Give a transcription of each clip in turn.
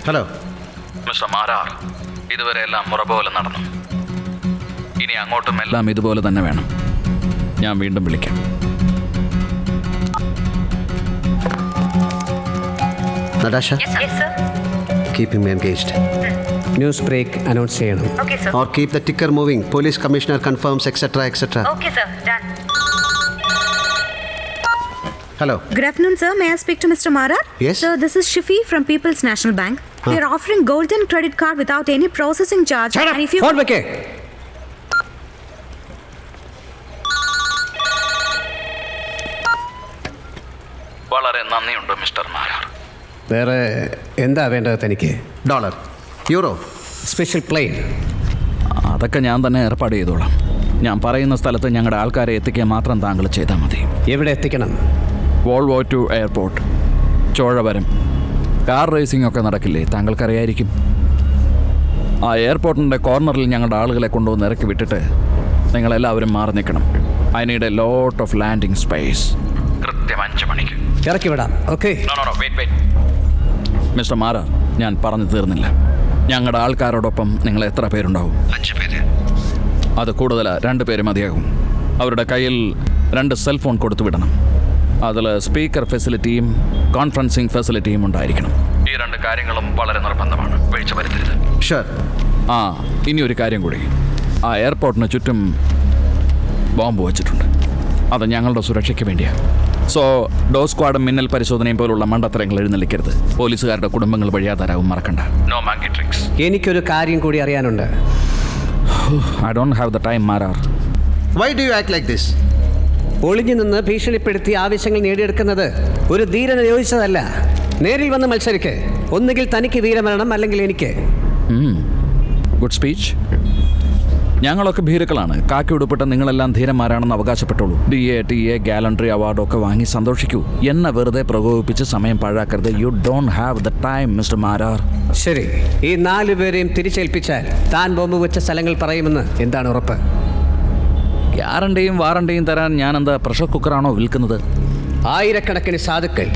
Hello mister Marar, ഇതുവരെ എല്ലാം മുറ പോലെ നടന്നു. ഇനി അങ്ങോട്ടും എല്ലാം ഇതുപോലെ തന്നെ വേണം. ഞാൻ വീണ്ടും വിളിക്കാം. Natasha, keep him engaged. News break announce ചെയ്യണം. Okay, sir. Or keep the ticker moving. Police commissioner confirms, etc., etc. Okay, sir. Done. Hello. Good afternoon, sir. May I speak to Mr. Marar? Yes. Sir, this is Shifi from People's National Bank. We are offering golden credit card without any processing charge. Shut up. And if you phone വെക്കേ. വളരെ നന്ദിയുണ്ട് mister Marar. വേറെ എന്താ വേണ്ടത് തനിക്ക്? Dollar. Euro. Special plane. അതൊക്കെ ഞാൻ തന്നെ ഏർപ്പാട് ചെയ്തോളാം. ഞാൻ പറയുന്ന സ്ഥലത്ത് ഞങ്ങളുടെ ആൾക്കാരെ എത്തിക്കാൻ മാത്രം താങ്കൾ ചെയ്താൽ മതി. എവിടെ എത്തിക്കണം? Volvo to airport, Cholavaram. Car racing ഒക്കെ നടക്കില്ലേ, താങ്കൾക്കറിയായിരിക്കും. ആ എയർപോർട്ടിൻ്റെ കോർണറിൽ ഞങ്ങളുടെ ആളുകളെ കൊണ്ടുവന്ന് ഇറക്കി വിട്ടിട്ട് നിങ്ങളെല്ലാവരും മാറി നിൽക്കണം. I need a lot of landing space. കൃത്യം 5 മണിക്ക് ഇറക്കി വിടാം. ഓക്കെ. മിസ്റ്റർ മാരാർ, ഞാൻ പറഞ്ഞു തീർന്നില്ല. ഞങ്ങളുടെ ആൾക്കാരോടൊപ്പം നിങ്ങൾ എത്ര പേരുണ്ടാവും? 5 പേര്. അത് കൂടുതലാണ്, 2 പേര് മതിയാകും. അവരുടെ കയ്യിൽ 2 സെൽഫോൺ കൊടുത്തു വിടണം. അതിൽ സ്പീക്കർ ഫെസിലിറ്റിയും കോൺഫറൻസിങ് ഫെസിലിറ്റിയും ഉണ്ടായിരിക്കണം. ഈ 2 കാര്യങ്ങളും വളരെ നിർബന്ധമാണ്, വീഴ്ച വരുത്തരുത്. Sure. ഇനി ഒരു കാര്യം കൂടി. ആ എയർപോർട്ടിന് ചുറ്റും ബോംബ് വെച്ചിട്ടുണ്ട്. അത് ഞങ്ങളുടെ സുരക്ഷയ്ക്ക് വേണ്ടിയാണ്. സോ ഡോ സ്ക്വാഡും മിന്നൽ പരിശോധനയും പോലുള്ള മണ്ടത്തരങ്ങൾ എഴുന്നള്ളിക്കരുത്. പോലീസുകാരുടെ കുടുംബങ്ങൾ വഴിയാതാരാവും, മറക്കണ്ട. No monkey tricks. എനിക്കൊരു കാര്യം കൂടി അറിയാനുണ്ട്. I don't have the time Marar. Why do you act like this? ഒളിഞ്ഞു നിന്ന് ഭീഷണിപ്പെടുത്തി ആവശ്യങ്ങൾ നേടിയെടുക്കുന്നത് ഒരു ധീരന് യോജിച്ചതല്ല. നേരിൽ വന്ന് മത്സരിക്ക്. ഒന്നുകിൽ തനിക്ക് വീരമരണം, അല്ലെങ്കിൽ എനിക്ക്. Good speech. ഞങ്ങളൊക്കെ ഭീരുക്കളാണ്. കാക്കി ഉടുപ്പിട്ട നിങ്ങളെല്ലാം ധീരന്മാരാണെന്ന് അവകാശപ്പെട്ടോളൂ. DA, TA, ഗാലൻട്രി അവാർഡൊക്കെ വാങ്ങി സന്തോഷിക്കൂ. എന്നെ വെറുതെ പ്രകോപിപ്പിച്ച് സമയം പാഴാക്കരുത്. You don't have the time mister Marar. ശരി, ഈ 4 പേരെയും തിരിച്ചേൽപ്പിച്ചാൽ താൻ ബോംബ് വെച്ച സ്ഥലങ്ങൾ പറയുമെന്ന് എന്താണ് ഉറപ്പ്? ഗ്യാരണ്ടിയും വാറണ്ടിയും തരാൻ ഞാൻ എന്താ പ്രഷർ കുക്കറാണോ വിൽക്കുന്നത്? ആയിരക്കണക്കിന് സാധുക്കൾ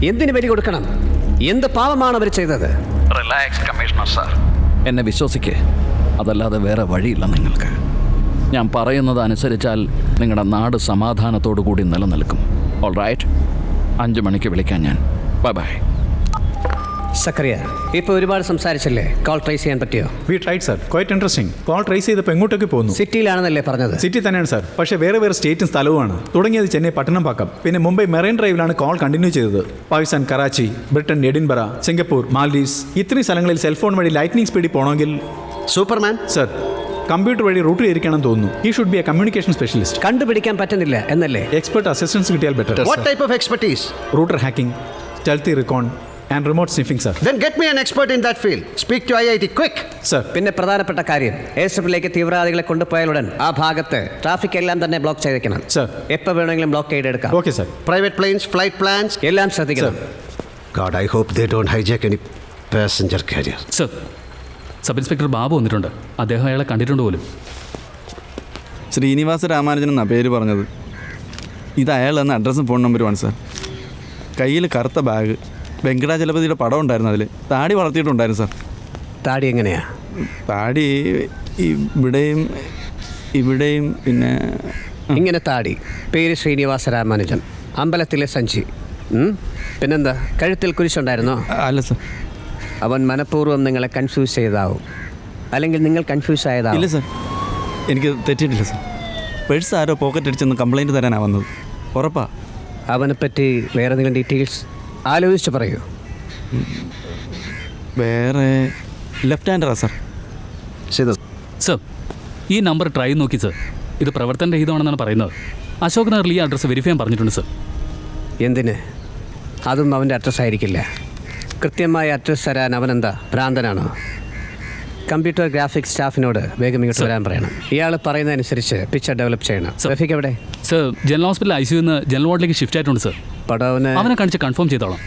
എന്തിനു ബലി കൊടുക്കണം? എന്ത് പാവമാണ് അവർ ചെയ്തത്? റിലാക്സ് കമ്മീഷണർ സാർ, എന്നെ വിശ്വസിക്ക്. അതല്ലാതെ വേറെ വഴിയില്ല നിങ്ങൾക്ക്. ഞാൻ പറയുന്നത് അനുസരിച്ചാൽ നിങ്ങളുടെ നാട് സമാധാനത്തോടു കൂടി നിലനിൽക്കും. ഓൾ റൈറ്റ്, 5 മണിക്ക് വിളിക്കാൻ ഞാൻ. Bye bye. സക്കറിയ, ഇപ്പോൾ ഒരുപാട് സംസാരിച്ചല്ലേ? കോൾ ട്രേസ് ചെയ്യാൻ പറ്റിയോ? V tried sir, quite interesting. Call trace ചെയ്തപ്പോൾ എങ്ങോട്ടൊക്കെ പോകുന്നു? സിറ്റിയിലാണെന്നല്ലേ പറഞ്ഞത്? സിറ്റി തന്നെയാണ് സാർ, പക്ഷേ വേറെ വേറെ സ്റ്റേറ്റും സ്ഥലവുമാണ്. തുടങ്ങിയത് ചെന്നൈ പട്ടണംപാക്കം, പിന്നെ മുംബൈ മെറൈൻ ഡ്രൈവിലാണ് കോൾ കണ്ടിന്യൂ ചെയ്തത്. Pakistan Karachi, Britain Edinburgh, Singapore, Maldives, ഇത്രയും സ്ഥലങ്ങളിൽ സെൽഫോൺ വഴി ലൈറ്റ്നിങ് സ്പീഡിൽ പോകണമെങ്കിൽ Superman? സർ കമ്പ്യൂട്ടർ വഴി റൂട്ട് ചെയ്തിരിക്കണം തോന്നുന്നു. He should be a communication specialist. കണ്ടുപിടിക്കാൻ പറ്റുന്നില്ല എന്നല്ലേ? എക്സ്പെർട്ട് അസിസ്റ്റൻസ് കിട്ടിയാൽ better. What type of expertise? Router hacking, stealthy recon and remote sniffing sir. Then get me an expert in that field. Speak to IIT, quick. Sir പിന്നെ പ്രധാനപ്പെട്ട കാര്യം, എയർസ്ട്രിപ്പിലേക്ക് തീവ്രവാദികളെ കൊണ്ടുപോയാലുടൻ ആ ഭാഗത്ത് ട്രാഫിക് എല്ലാം തന്നെ ബ്ലോക്ക് ചെയ്തേക്കണം. സർ. എപ്പോൾ വേണമെങ്കിലും ബ്ലോക്ക് ചെയ്തെടുക്കാം. Okay sir. Private planes, flight plans. എല്ലാം ശ്രദ്ധിക്കണം. God, I hope they don't hijack any passenger carrier. Sir, sub inspector Babu വന്നിട്ടുണ്ട്. അദ്ദേഹം അയാളെ കണ്ടിട്ടുണ്ട് പോലും. ശ്രീനിവാസ രാമാനുജൻ എന്നാണ് പേര് പറഞ്ഞത്. ഇത് അയാൾ എന്ന അഡ്രസ്സും ഫോൺ നമ്പറുമാണ് സാർ. കയ്യിൽ കറുത്ത ബാഗ്, വെങ്കടാചലപതിയുടെ പടം ഉണ്ടായിരുന്നു. അതിൽ താടി വളർത്തിയിട്ടുണ്ടായിരുന്നു സാർ. താടി എങ്ങനെയാ? താടി ഇവിടെയും ഇവിടെയും പിന്നെ ഇങ്ങനെ താടി. പേര് ശ്രീനിവാസ രാമാനുജൻ, അമ്പലത്തിലെ സഞ്ചി. പിന്നെന്താ, കഴുത്തിൽ കുരിശുണ്ടായിരുന്നോ? അല്ല സാർ. അവൻ മനഃപൂർവ്വം നിങ്ങളെ കൺഫ്യൂസ് ചെയ്താവും, അല്ലെങ്കിൽ നിങ്ങൾ കൺഫ്യൂസ് ആയതാവും. ഇല്ല സാർ, എനിക്ക് തെറ്റിയിട്ടില്ല സാർ. പേഴ്സ് ആരോ പോക്കറ്റ് അടിച്ചെന്ന് കംപ്ലൈൻറ്റ് തരാനാണ് വന്നത്. ഉറപ്പാ. അവനെപ്പറ്റി വേറെ എന്തെങ്കിലും ഡീറ്റെയിൽസ് ആലോചിച്ച് പറയൂ. വേറെ ലെഫ്റ്റ് ഹാൻഡറാ സാർ. See this. സർ, ഈ നമ്പർ ട്രൈ നോക്കി സർ. ഇത് പ്രവർത്തന രഹിതമാണെന്നാണ് പറയുന്നത്. അശോക് നഗറിൽ ഈ അഡ്രസ്സ് വെരിഫൈ ചെയ്യാൻ പറഞ്ഞിട്ടുണ്ട് സർ. എന്തിന്? അതൊന്നും അവൻ്റെ അഡ്രസ്സ് ആയിരിക്കില്ല. കൃത്യമായ അഡ്രസ്സ് തരാൻ അവനെന്താ ഭ്രാന്തനാണോ? കമ്പ്യൂട്ടർ ഗ്രാഫിക്സ് സ്റ്റാഫിനോട് വേഗം ഇങ്ങോട്ട് വരാൻ പറയണം. ഇയാൾ പറയുന്നതനുസരിച്ച് പിക്ചർ ഡെവലപ്പ് ചെയ്യണം. റഫീഖ് എവിടെ? സർ, ജനറൽ ഹോസ്പിറ്റൽ ICU നിന്ന് ജനറൽ വാർഡിലേക്ക് ഷിഫ്റ്റ് ആയിട്ടുണ്ട് സർ. പടവന് അവനെ കാണിച്ച് കൺഫേം ചെയ്തോളാം.